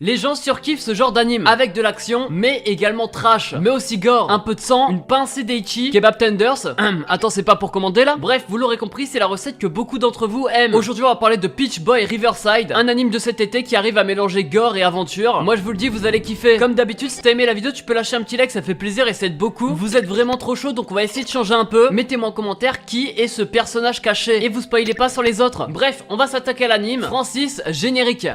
Les gens surkiffent ce genre d'anime, avec de l'action, mais également trash, mais aussi gore, un peu de sang, une pincée d'eichi, kebab tenders, attends c'est pas pour commander là. Bref, vous l'aurez compris, c'est la recette que beaucoup d'entre vous aiment. Aujourd'hui on va parler de Peach Boy Riverside, un anime de cet été qui arrive à mélanger gore et aventure. Moi je vous le dis, vous allez kiffer. Comme d'habitude, si t'as aimé la vidéo, tu peux lâcher un petit like, ça fait plaisir et ça aide beaucoup. Vous êtes vraiment trop chaud, donc on va essayer de changer un peu. Mettez-moi en commentaire qui est ce personnage caché, et vous spoilez pas sur les autres. Bref, on va s'attaquer à l'anime. Francis, générique.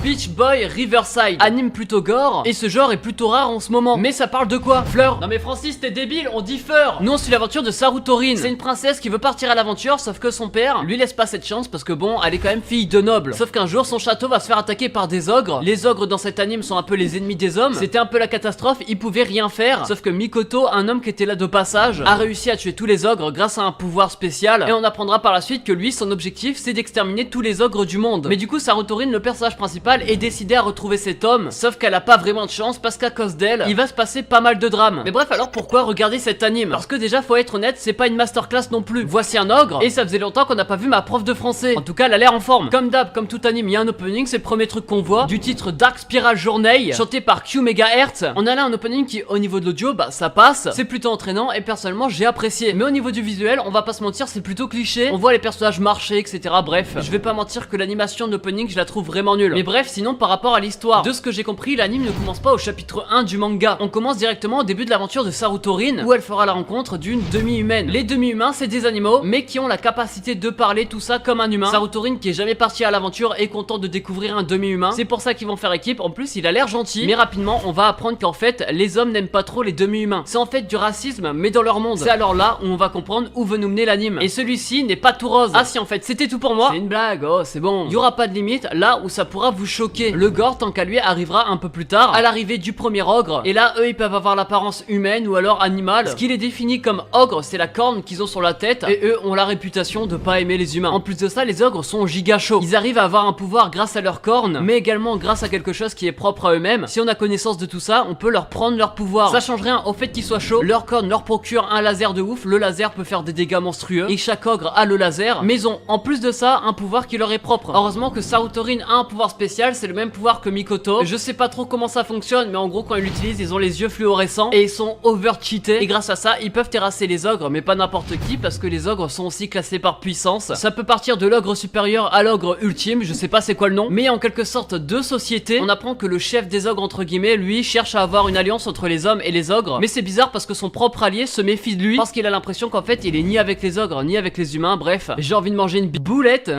Peach Boy Riverside, anime plutôt gore, et ce genre est plutôt rare en ce moment. Mais ça parle de quoi? Fleur? Non mais Francis, t'es débile, on dit Fleur. Nous on suit l'aventure de Sarutorin. C'est une princesse qui veut partir à l'aventure, sauf que son père lui laisse pas cette chance parce que bon, elle est quand même fille de noble. Sauf qu'un jour son château va se faire attaquer par des ogres. Les ogres dans cet anime sont un peu les ennemis des hommes. C'était un peu la catastrophe, ils pouvaient rien faire. Sauf que Mikoto, un homme qui était là de passage, a réussi à tuer tous les ogres grâce à un pouvoir spécial. Et on apprendra par la suite que lui, son objectif, c'est d'exterminer tous les ogres du monde. Mais du coup, Sarutorin, le personnage principal, est décidé à retrouver cet homme, sauf qu'elle a pas vraiment de chance parce qu'à cause d'elle, il va se passer pas mal de drames. Mais bref, alors pourquoi regarder cet anime? Parce que déjà, faut être honnête, c'est pas une masterclass non plus. Voici un ogre, et ça faisait longtemps qu'on n'a pas vu ma prof de français. En tout cas, elle a l'air en forme. Comme d'hab, comme tout anime, il y a un opening, c'est le premier truc qu'on voit, du titre Dark Spiral Journey, chanté par Q Megahertz. On a là un opening qui, au niveau de l'audio, bah ça passe, c'est plutôt entraînant, et personnellement, j'ai apprécié. Mais au niveau du visuel, on va pas se mentir, c'est plutôt cliché. On voit les personnages marcher, etc. Bref, je vais pas mentir que l'animation d'opening, je la trouve vraiment nulle. Mais bref, sinon, par rapport à l'histoire, de ce que j'ai compris, l'anime ne commence pas au chapitre 1 du manga. On commence directement au début de l'aventure de Sarutorin, où elle fera la rencontre d'une demi-humaine. Les demi-humains, c'est des animaux, mais qui ont la capacité de parler tout ça comme un humain. Sarutorin, qui est jamais parti à l'aventure, est content de découvrir un demi-humain. C'est pour ça qu'ils vont faire équipe. En plus, il a l'air gentil. Mais rapidement, on va apprendre qu'en fait, les hommes n'aiment pas trop les demi-humains. C'est en fait du racisme, mais dans leur monde. C'est alors là où on va comprendre où veut nous mener l'anime. Et celui-ci n'est pas tout rose. Ah si, en fait, c'était tout pour moi. C'est une blague, oh, c'est bon. Il y aura pas de limite là où ça pourra vous choquer. Le gore, tant qu'à lui, arrivera un peu plus tard, à l'arrivée du premier ogre. Et là, eux, ils peuvent avoir l'apparence humaine ou alors animale. Ce qui les définit comme ogre, c'est la corne qu'ils ont sur la tête. Et eux ont la réputation de pas aimer les humains. En plus de ça, les ogres sont giga chauds. Ils arrivent à avoir un pouvoir grâce à leur corne, mais également grâce à quelque chose qui est propre à eux-mêmes. Si on a connaissance de tout ça, on peut leur prendre leur pouvoir. Ça change rien au fait qu'ils soient chauds. Leur corne leur procure un laser de ouf. Le laser peut faire des dégâts monstrueux. Et chaque ogre a le laser. Mais ils ont, en plus de ça, un pouvoir qui leur est propre. Heureusement que Sarutorin a un pouvoir spécial. C'est le même pouvoir que Mikoto. Je sais pas trop comment ça fonctionne, mais en gros quand ils l'utilisent, ils ont les yeux fluorescents et ils sont over cheatés, et grâce à ça ils peuvent terrasser les ogres, mais pas n'importe qui, parce que les ogres sont aussi classés par puissance. Ça peut partir de l'ogre supérieur à l'ogre ultime, je sais pas c'est quoi le nom, mais en quelque sorte de société. On apprend que le chef des ogres entre guillemets, lui, cherche à avoir une alliance entre les hommes et les ogres, mais c'est bizarre parce que son propre allié se méfie de lui, parce qu'il a l'impression qu'en fait il est ni avec les ogres ni avec les humains. Bref, j'ai envie de manger une boulette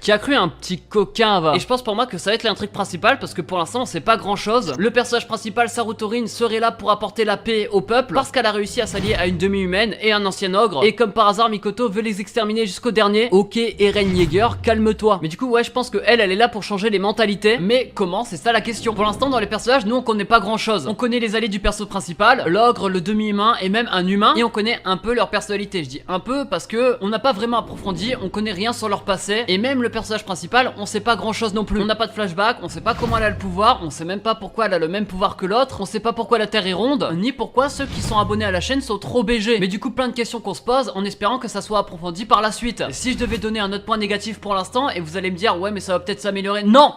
qui a cru un petit coquin va. Et je pense pour moi que ça va être l'intrigue principale, parce que pour l'instant on sait pas grand chose. Le personnage principal, Sarutorin, serait là pour apporter la paix au peuple, parce qu'elle a réussi à s'allier à une demi-humaine et un ancien ogre, et comme par hasard Mikoto veut les exterminer jusqu'au dernier. Ok Eren Yeager, calme-toi. Mais du coup ouais, je pense que elle est là pour changer les mentalités. Mais comment? C'est ça la question. Pour l'instant dans les personnages, nous on connaît pas grand chose. On connaît les alliés du perso principal, l'ogre, le demi-humain et même un humain, et on connaît un peu leur personnalité. Je dis un peu parce que on n'a pas vraiment approfondi, on connaît rien sur leur passé, et même le personnage principal, on sait pas grand chose non plus. On n'a pas de flashback, on sait pas comment elle a le pouvoir, on sait même pas pourquoi elle a le même pouvoir que l'autre, on sait pas pourquoi la terre est ronde, ni pourquoi ceux qui sont abonnés à la chaîne sont trop BG. Mais du coup plein de questions qu'on se pose en espérant que ça soit approfondi par la suite. Si je devais donner un autre point négatif pour l'instant, et vous allez me dire ouais mais ça va peut-être s'améliorer, non.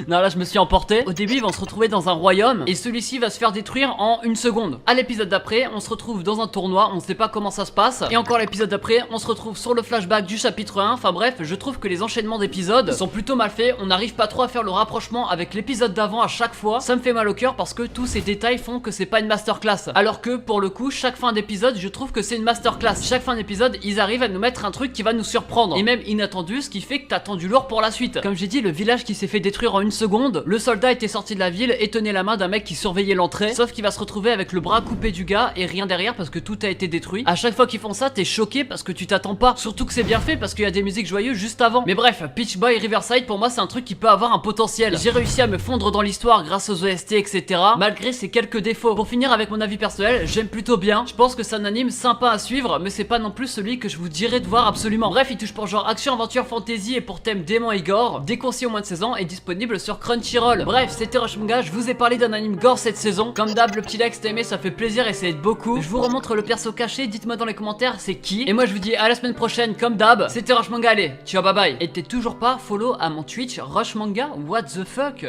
Non là je me suis emporté. Au début ils vont se retrouver dans un royaume, et celui-ci va se faire détruire en une seconde. À l'épisode d'après on se retrouve dans un tournoi, on sait pas comment ça se passe, et encore l'épisode d'après on se retrouve sur le flashback du chapitre 1. Enfin bref, je trouve que les enchaînements d'épisodes sont plutôt mal faits, on n'arrive pas trop à faire le rapprochement avec l'épisode d'avant à chaque fois. Ça me fait mal au cœur parce que tous ces détails font que c'est pas une masterclass, alors que pour le coup chaque fin d'épisode je trouve que c'est une masterclass. Chaque fin d'épisode ils arrivent à nous mettre un truc qui va nous surprendre, et même inattendu, ce qui fait que t'attends du lourd pour la suite. Comme j'ai dit, le village qui s'est fait détruire en une seconde, le soldat était sorti de la ville et tenait la main d'un mec qui surveillait l'entrée, sauf qu'il va se retrouver avec le bras coupé du gars et rien derrière parce que tout a été détruit. À chaque fois qu'ils font ça, t'es choqué parce que tu t'attends pas, surtout que c'est bien fait parce qu'il y a des musiques joyeuses juste avant. Mais bref, Peach Boy Riverside pour moi c'est un truc qui peut peut avoir un potentiel. J'ai réussi à me fondre dans l'histoire grâce aux OST, etc. malgré ses quelques défauts. Pour finir avec mon avis personnel, j'aime plutôt bien. Je pense que c'est un anime sympa à suivre, mais c'est pas non plus celui que je vous dirais de voir absolument. Bref, il touche pour genre action, aventure, fantasy et pour thème démon et gore. Déconseillé au moins de 16 ans, est disponible sur Crunchyroll. Bref, c'était Rush Manga, je vous ai parlé d'un anime gore cette saison. Comme d'hab, le petit like si t'as aimé, ça fait plaisir et ça aide beaucoup. Je vous remontre le perso caché, dites-moi dans les commentaires c'est qui. Et moi je vous dis à la semaine prochaine comme d'hab. C'était Rush Manga, allez, ciao bye bye. Et t'es toujours pas follow à mon Twitch Rush Manga, what the fuck?